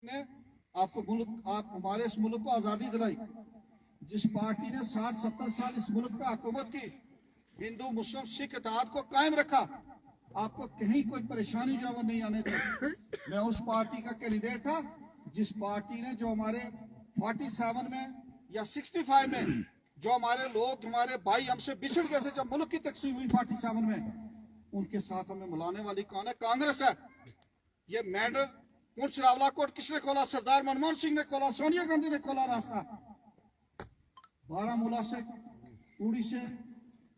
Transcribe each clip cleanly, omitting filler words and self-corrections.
ने आपको मुल्क आप हमारे इस मुल्क को आज़ादी दिलाई, जिस पार्टी ने 60-70 साल इस मुल्क पे हुकूमत की, हिंदू मुस्लिम सिख इत्तेहाद को कायम रखा, आपको कहीं कोई परेशानी जो नहीं आने दी। मैं उस पार्टी का कैंडिडेट था जिस पार्टी ने जो हमारे 47 में या 65 में जो हमारे लोग हमारे भाई हमसे बिछड़ गए थे जब मुल्क की तकसीम हुई 47 में, उनके साथ हमें मिलाने वाली कौन है? कांग्रेस है। ये मैंडर पुंछ रावलाकोट किसने खोला? सरदार मनमोहन सिंह ने खोला, सोनिया गांधी ने खोला रास्ता। बारामूला से, उड़ी से,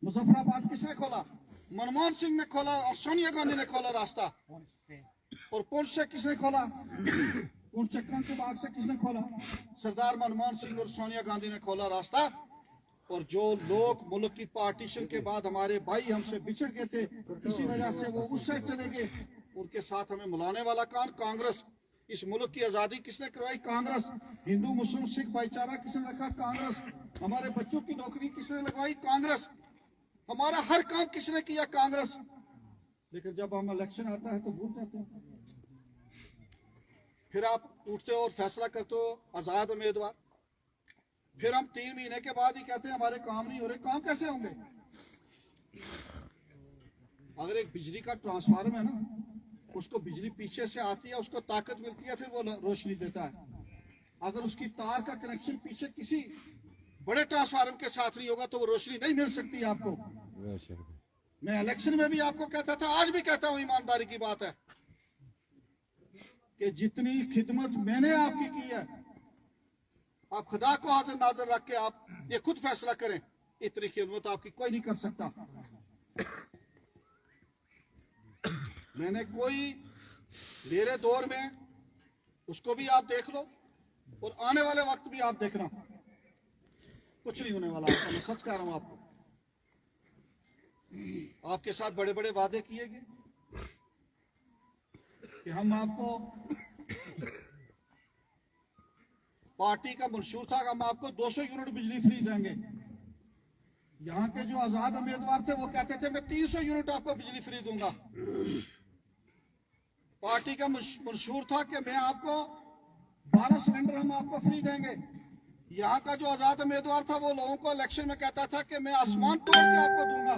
मुजफ्फराबाद किसने खोला? मनमोहन सिंह ने खोला और सोनिया गांधी ने खोला रास्ता। और पुंछ से किसने खोला? पुंछ से कंकबाग से किसने खोला? सरदार मनमोहन सिंह और सोनिया गांधी ने खोला रास्ता। और जो लोग मुल्क की पार्टीशन के बाद हमारे भाई हमसे बिछड़ गए थे, किसी वजह से वो उस साइड चले गए, उनके साथ हमें मिलाने वाला कौन? कांग्रेस। इस मुल्क की आजादी किसने करवाई? कांग्रेस। हिंदू मुस्लिम सिख भाईचारा किसने रखा? कांग्रेस। हमारे बच्चों की नौकरी किसने लगवाई? कांग्रेस। हमारा हर काम किसने किया? कांग्रेस। लेकिन जब हम इलेक्शन आता है तो भूल जाते हैं। फिर आप उठते हो और फैसला करते हो आजाद उम्मीदवार, फिर हम 3 महीने के बाद ही कहते हैं हमारे काम नहीं हो रहे। काम कैसे होंगे? अगर एक बिजली का ट्रांसफार्मर है ना, उसको बिजली पीछे से आती है, उसको ताकत मिलती है, फिर वो रोशनी देता है। अगर उसकी तार का कनेक्शन पीछे किसी बड़े ट्रांसफार्मर के साथ नहीं होगा तो वो रोशनी नहीं मिल सकती आपको। मैं इलेक्शन में भी आपको कहता था, आज भी कहता हूं, ईमानदारी की बात है कि जितनी खिदमत मैंने आपकी की है, आप खुदा को हाजिर नाजर रख के आप ये खुद फैसला करें, इतनी खिदमत आपकी कोई नहीं कर सकता। मैंने कोई मेरे दौर में, उसको भी आप देख लो और आने वाले वक्त भी आप देखना, कुछ नहीं होने वाला। मैं सच कह रहा हूं आपको। आपके साथ बड़े बड़े वादे किए गए कि हम आपको, पार्टी का मंशूर था कि हम आपको 200 यूनिट बिजली फ्री देंगे। यहाँ के जो आजाद उम्मीदवार थे वो कहते थे मैं 300 यूनिट आपको बिजली फ्री दूंगा। पार्टी का मंशूर था कि मैं आपको 12 सिलेंडर हम आपको फ्री देंगे। यहाँ का जो आजाद उम्मीदवार था वो लोगों को इलेक्शन में कहता था कि मैं आसमान तोड़ के आपको दूंगा,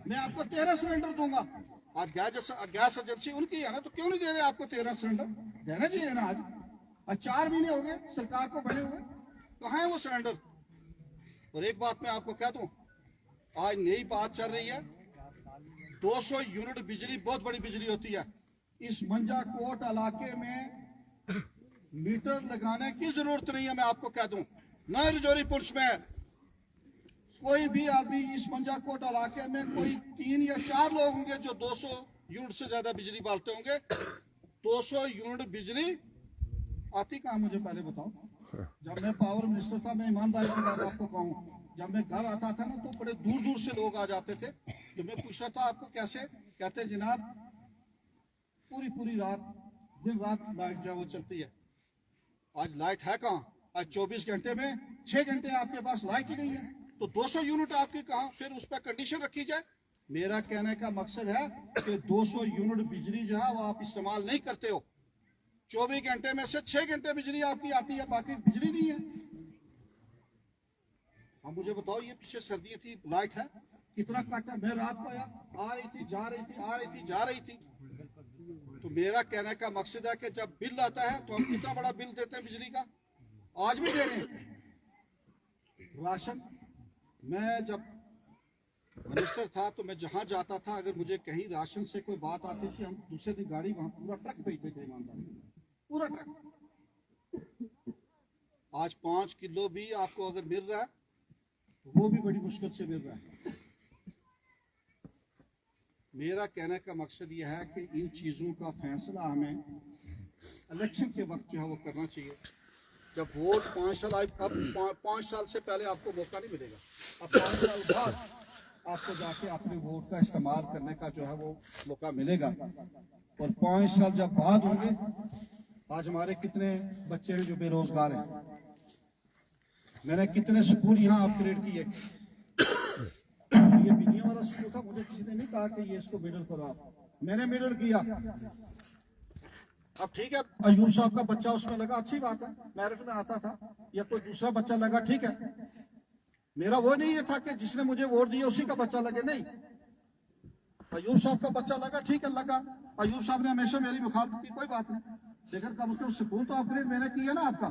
मैं आपको 13 सिलेंडर दूंगा। आज गैस एजेंसी उनकी है ना, तो क्यों नहीं दे रहे आपको 13 सिलेंडर? देना चाहिए ना। आज 4 महीने हो गए सरकार को बने हुए, कहाँ है वो सिलेंडर? और एक बात मैं आपको कह दूं, आज नई बात चल रही है, 200 यूनिट बिजली बहुत बड़ी बिजली होती है। इस मंजाकोट इलाके में मीटर लगाने की जरूरत नहीं है। मैं आपको कह दूं, न रजौरी पुलिस में कोई भी आदमी इस मंजाकोट इलाके में कोई 3 या 4 लोग होंगे जो 200 यूनिट से ज्यादा बिजली बालते होंगे। 200 यूनिट बिजली आती कहाँ? मुझे पहले बताओ। जब मैं पावर मिनिस्टर था, मैं ईमानदारी की बात आपको कहूँ, जब मैं घर आता था ना तो बड़े दूर दूर से लोग आ जाते थे। तो मैं पूछता था आपको कैसे? कहते जनाब पूरी पूरी रात, दिन रात लाइट जो वो चलती है। आज लाइट है कहाँ? आज 24 घंटे में 6 घंटे आपके पास लाइट ही नहीं है, तो 200 यूनिट आपकी कहाँ? फिर उस पर कंडीशन रखी जाए। मेरा कहने का मकसद है कि 200 यूनिट बिजली जो है वो आप इस्तेमाल नहीं करते हो। 24 घंटे में से 6 घंटे बिजली आपकी आती है, बाकी बिजली नहीं है। अब मुझे बताओ, ये पीछे सर्दी थी, लाइट है, कितना कट है? मैं रात को आ रही थी, जा रही थी, आ रही थी, जा रही थी। तो मेरा कहने का मकसद है कि जब बिल आता है तो हम कितना बड़ा बिल देते हैं बिजली का, आज भी दे रहे हैं। राशन, मैं जब मिनिस्टर था तो मैं जहां जाता था, अगर मुझे कहीं राशन से कोई बात आती थी, हम दूसरे दिन गाड़ी वहां पूरा ट्रक भेजते थे, ईमानदारी पूरा ट्रक। आज 5 किलो भी आपको अगर मिल रहा है तो वो भी बड़ी मुश्किल से मिल रहा है। मेरा कहने का मकसद यह है कि इन चीज़ों का फैसला हमें इलेक्शन के वक्त जो है वो करना चाहिए। जब वोट 5 साल, अब 5 साल से पहले आपको मौका नहीं मिलेगा, अब 5 साल बाद आपको जाके अपने वोट का इस्तेमाल करने का जो है वो मौका मिलेगा। और 5 साल जब बाद होंगे, आज हमारे कितने बच्चे हैं जो बेरोजगार हैं, मैंने कितने स्कूल यहाँ अपग्रेड किए। ये बिनिया वाला स्कूल था, मुझे किसी ने नहीं कहा कि ये इसको मिडल करो आप, मैंने मिडल किया। अब ठीक है, अयूब साहब का बच्चा उसमें लगा, अच्छी बात है, मेरिट में आता था, या कोई दूसरा बच्चा लगा, ठीक है। मेरा वो नहीं ये था कि जिसने मुझे वोट दिया उसी का बच्चा लगे, नहीं। अयूब साहब का बच्चा लगा, ठीक है, लगा। अयूब साहब ने हमेशा मेरी मुखालफत की, कोई बात नहीं, लेकिन कम से कम स्कूल तो अपग्रेड मैंने किया ना आपका।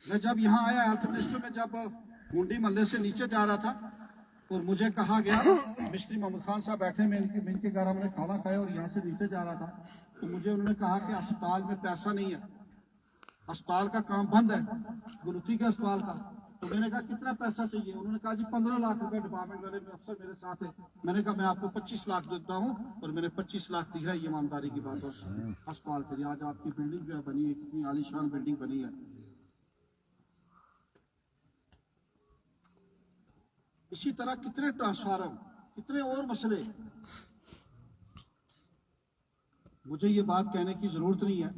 मैं जब यहाँ आया हेल्थ मिनिस्टर में, जब गुंडी मोहल्ले से नीचे जा रहा था और मुझे कहा गया, मिस्त्री मोहम्मद खान साहब बैठे, मैं इनके घर हमने खाना खाया और यहाँ से नीचे जा रहा था, तो मुझे उन्होंने कहा कि अस्पताल में पैसा नहीं है, अस्पताल का काम बंद है, गुरुती के अस्पताल का। तो मैंने कहा कितना पैसा चाहिए? उन्होंने कहा जी 15 लाख रुपए डिपार्टमेंट वाले अफसर मेरे साथ है। मैंने कहा मैं आपको 25 लाख देता हूँ, और मैंने 25 लाख दी है, ये ईमानदारी की बात है। अस्पताल के लिए आज आपकी बिल्डिंग जो है बनी है, कितनी आलीशान बिल्डिंग बनी है। इसी तरह कितने ट्रांसफार्मर, कितने और मसले। मुझे ये बात कहने की जरूरत नहीं है,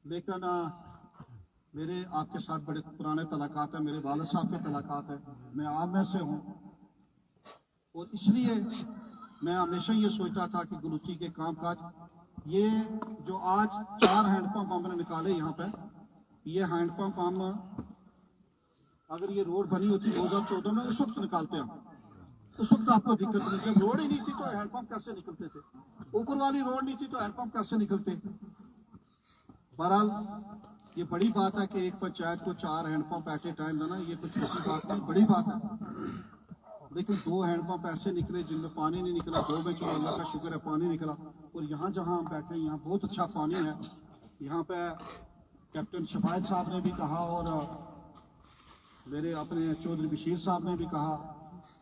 लेकिन मेरे आपके साथ बड़े पुराने तलाकात हैं, मेरे वालिद साहब के तलाकात हैं, मैं आप में से हूँ, और इसलिए मैं हमेशा ये सोचता था कि गुरुती के कामकाज, ये जो आज 4 हैंडपम्प हमने निकाले यहाँ पे, ये हैंडपम्प हम, अगर ये रोड बनी होती 2014 में, उस वक्त निकालते हैं, उस वक्त आपको दिक्कत नहीं। जब रोड ही नहीं थी तो हैंडपम्प कैसे निकलते थे? ऊपर वाली रोड नहीं थी तो हैंडपम्प कैसे निकलते? बहरहाल ये बड़ी बात है कि एक पंचायत को 4 हैंडपम्प एट ए टाइम देना, ये कुछ छोटी बात नहीं, बड़ी बात है। लेकिन 2 हैंडपम्प ऐसे निकले जिनमें पानी नहीं निकला, 2 में चलो अल्लाह का शुक्र है पानी निकला। और यहाँ जहाँ हम बैठे हैं, यहाँ बहुत अच्छा पानी है। यहाँ पे कैप्टन शफायत साहब ने भी कहा, और मेरे अपने चौधरी बशीर साहब ने भी कहा,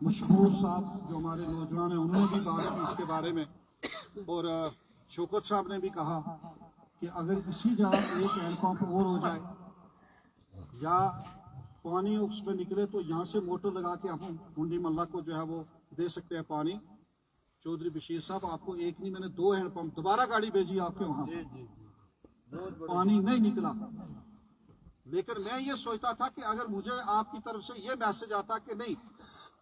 मशहूर साहब जो हमारे नौजवान हैं उन्होंने भी बात की इसके बारे में, और शौकत साहब ने भी कहा कि अगर इसी जगह एक हैंडपम्प और हो जाए या पानी उसमें निकले तो यहाँ से मोटर लगा के हम गुंडी मोहल्ला को जो है वो दे सकते हैं पानी। चौधरी बशीर साहब, आपको एक नहीं, मैंने 2 हैंडपम्प दोबारा गाड़ी भेजी आपके वहाँ, पानी नहीं निकला। लेकिन मैं ये सोचता था कि अगर मुझे आपकी तरफ से ये मैसेज आता कि नहीं,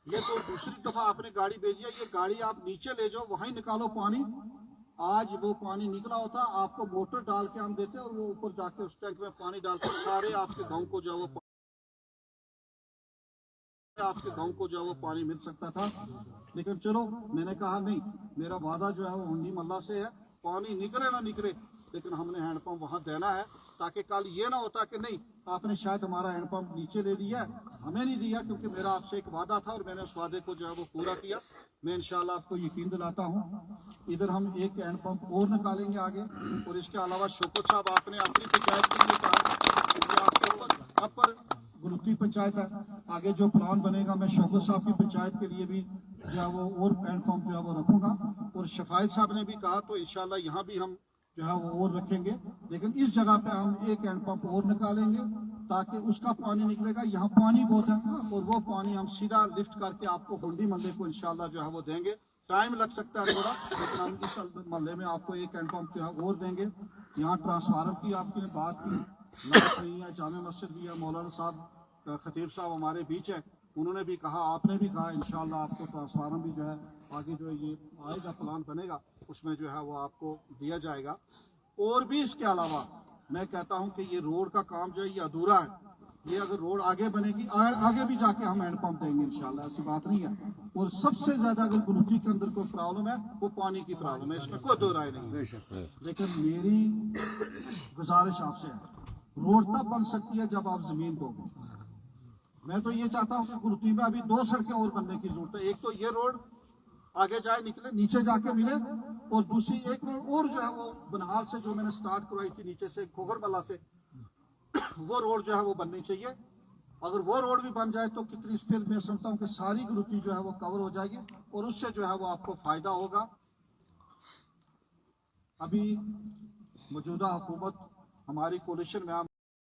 ये तो दूसरी दफा आपने गाड़ी भेजी है, ये गाड़ी आप नीचे ले जाओ, वहीं निकालो पानी। आज वो पानी निकला होता, आपको मोटर डाल के हम देते और वो ऊपर जाके उस टैंक में पानी डालकर सारे आपके गांव को जो है वो पानी मिल सकता था। लेकिन चलो, मैंने कहा नहीं, मेरा वादा जो है वो गुंडी मोहल्ला से है, पानी निकले ना निकले, लेकिन हमने हैंडपम्प वहां देना है, ताकि कल ये ना होता कि नहीं आपने शायद हमारा हैंडपम्प नीचे ले लिया, हमें नहीं दिया, क्योंकि मेरा आपसे एक वादा था और मैंने उस वादे को जो है वो पूरा किया। मैं इंशाल्लाह आपको यकीन दिलाता हूँ, इधर हम एक हैंडपम्प और निकालेंगे आगे। और इसके अलावा शौकत साहब, आपने अपनी पंचायत के लिए कहा, अपर गुरुती पंचायत है, आगे जो प्लान बनेगा मैं शौकत साहब की पंचायत के लिए भी जो है वो और हैंडपम्प जो है वो रखूंगा। और शफायत साहब ने भी कहा, तो इंशाल्लाह यहाँ भी हम जो है वो और रखेंगे, लेकिन इस जगह पे हम एक हैंडपम्प और निकालेंगे ताकि उसका पानी निकलेगा। यहाँ पानी बहुत है और वो पानी हम सीधा लिफ्ट करके आपको गुंडी मोहल्ले को इंशाल्लाह जो है वो देंगे। टाइम लग सकता है थोड़ा, लेकिन हम इस मोहल्ले में आपको एक हैंडपम्प जो है और देंगे। यहाँ ट्रांसफार्मर की आपने बात की, नात नहीं है, जामे मस्जिद भी है, मौलाना साहब खतीब साहब हमारे बीच है, उन्होंने भी कहा, आपने भी कहा, इंशाल्लाह आपको ट्रांसफार्मर भी जो है आगे जो ये आएगा प्लान बनेगा उसमें जो है वो आपको दिया जाएगा। और भी इसके अलावा मैं कहता हूं कि ये रोड का काम जो है ये अधूरा है, ये अगर रोड आगे बनेगी आगे भी जाके हम हैंडपम्प देंगे इंशाल्लाह, ऐसी बात नहीं है। और सबसे ज्यादा अगर गुरुती के अंदर कोई प्रॉब्लम है वो पानी की प्रॉब्लम है, इसमें कोई दो राय नहीं है। लेकिन मेरी गुजारिश आपसे है, रोड तब बन सकती है जब आप जमीन दोगे। मैं तो ये चाहता हूँ कि गुरुती में अभी 2 सड़कें और बनने की जरूरत है। एक तो ये रोड आगे जाए निकले नीचे जाके मिले, और दूसरी एक रोड और जो है वो बनहाल से जो मैंने स्टार्ट करवाई थी नीचे से खोखरमला से, वो रोड जो है वो बननी चाहिए। अगर वो रोड भी बन जाए तो कितनी, फिर मैं समझता हूँ कि सारी गुरुती जो है वो कवर हो जाएगी और उससे जो है वो आपको फायदा होगा। अभी मौजूदा हुकूमत हमारी कोलिशन में